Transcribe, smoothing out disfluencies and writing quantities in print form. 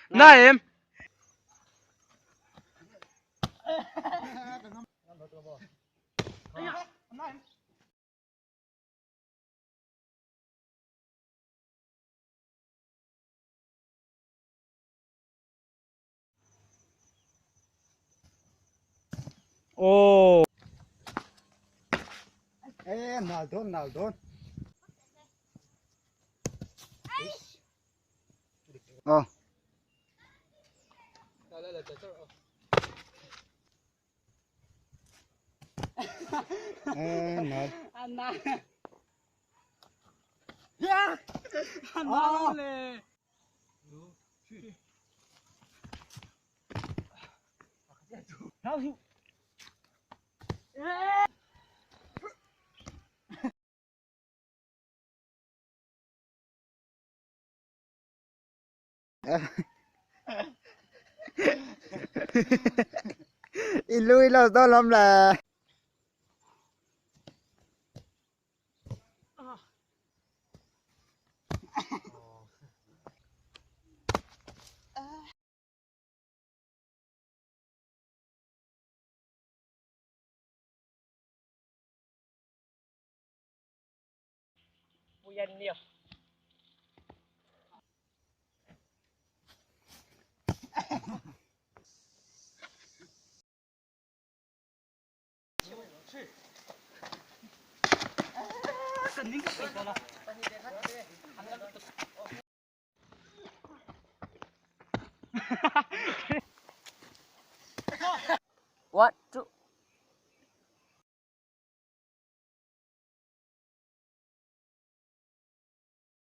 Naim. 오. 에, 날돈, 날돈. 어. 에, 날. 안 나. 야! 안 나올래. Ilui lo to lắm là. Buyan niyo. Kening ke sana.